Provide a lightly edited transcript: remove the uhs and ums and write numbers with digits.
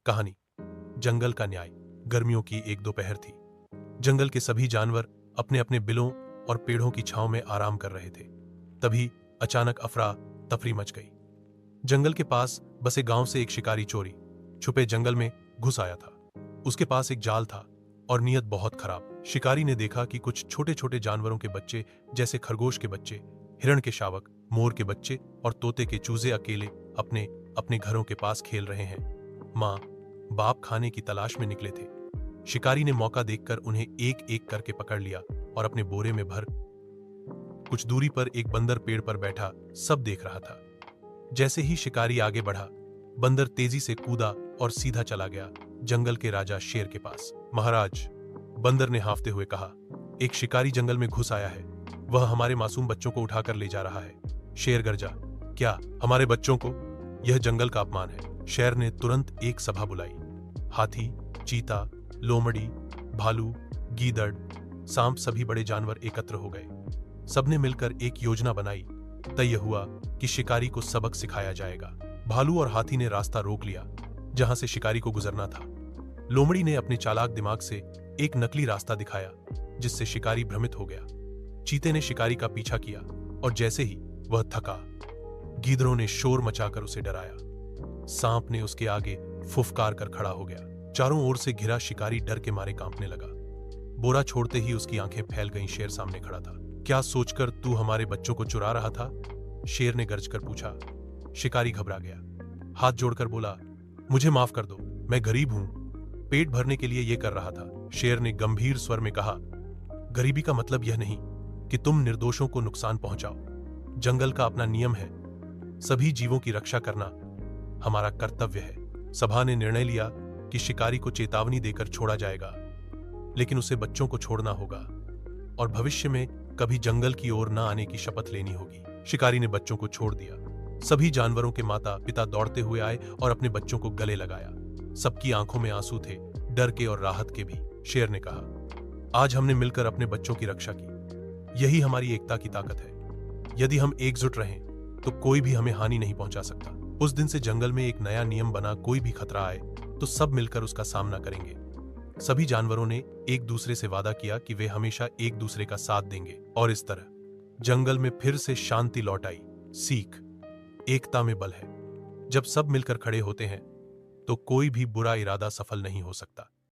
कहानी जंगल का न्याय। गर्मियों की एक दोपहर थी। जंगल के सभी जानवर अपने अपने बिलों और पेड़ों की छांव में आराम कर रहे थे। तभी अचानक अफरा तफरी मच गई। जंगल के पास बसे गांव से एक शिकारी चोरी छुपे जंगल में घुस आया था। उसके पास एक जाल था और नीयत बहुत खराब। शिकारी ने देखा कि कुछ छोटे छोटे जानवरों के बच्चे, जैसे खरगोश के बच्चे, हिरण के शावक, मोर के बच्चे और तोते के चूजे अकेले अपने अपने घरों के पास खेल रहे हैं। माँ बाप खाने की तलाश में निकले थे। शिकारी ने मौका देखकर उन्हें एक एक करके पकड़ लिया और अपने बोरे में भर। कुछ दूरी पर एक बंदर पेड़ पर बैठा सब देख रहा था। जैसे ही शिकारी आगे बढ़ा, बंदर तेजी से कूदा और सीधा चला गया जंगल के राजा शेर के पास। महाराज, बंदर ने हांफते हुए कहा, एक शिकारी जंगल में घुस आया है। वह हमारे मासूम बच्चों को उठाकर ले जा रहा है। शेर गरजा, क्या हमारे बच्चों को? यह जंगल का अपमान है। शेर ने तुरंत एक सभा बुलाई। हाथी, चीता, लोमड़ी, भालू, गीदड़, सांप, सभी बड़े जानवर एकत्र हो गए। सबने मिलकर एक योजना बनाई। तय हुआ कि शिकारी को सबक सिखाया जाएगा। भालू और हाथी ने रास्ता रोक लिया जहां से शिकारी को गुजरना था। लोमड़ी ने अपने चालाक दिमाग से एक नकली रास्ता दिखाया जिससे शिकारी भ्रमित हो गया। चीते ने शिकारी का पीछा किया और जैसे ही वह थका, गीदड़ों ने शोर मचाकर उसे डराया। सांप ने उसके आगे फुफकार कर खड़ा हो गया। चारों ओर से घिरा शिकारी डर के मारे कांपने लगा। बोरा छोड़ते ही उसकी आंखें फैल गईं। शेर सामने खड़ा था। क्या सोचकर तू हमारे बच्चों को चुरा रहा था? शेर ने गरजकर पूछा। शिकारी घबरा गया, हाथ जोड़कर बोला, मुझे माफ कर दो, मैं गरीब हूं, पेट भरने के लिए यह कर रहा था। शेर ने गंभीर स्वर में कहा, गरीबी का मतलब यह नहीं कि तुम निर्दोषों को नुकसान पहुंचाओ। जंगल का अपना नियम है, सभी जीवों की रक्षा करना हमारा कर्तव्य है। सभा ने निर्णय लिया कि शिकारी को चेतावनी देकर छोड़ा जाएगा, लेकिन उसे बच्चों को छोड़ना होगा और भविष्य में कभी जंगल की ओर न आने की शपथ लेनी होगी। शिकारी ने बच्चों को छोड़ दिया। सभी जानवरों के माता पिता दौड़ते हुए आए और अपने बच्चों को गले लगाया। सबकी आंखों में आंसू थे, डर के और राहत के भी। शेर ने कहा, आज हमने मिलकर अपने बच्चों की रक्षा की। यही हमारी एकता की ताकत है। यदि हम एकजुट रहें तो कोई भी हमें हानि नहीं पहुंचा सकता। उस दिन से जंगल में एक नया नियम बना, कोई भी खतरा आए तो सब मिलकर उसका सामना करेंगे। सभी जानवरों ने एक दूसरे से वादा किया कि वे हमेशा एक दूसरे का साथ देंगे और इस तरह जंगल में फिर से शांति लौट आई। सीख, एकता में बल है। जब सब मिलकर खड़े होते हैं तो कोई भी बुरा इरादा सफल नहीं हो सकता।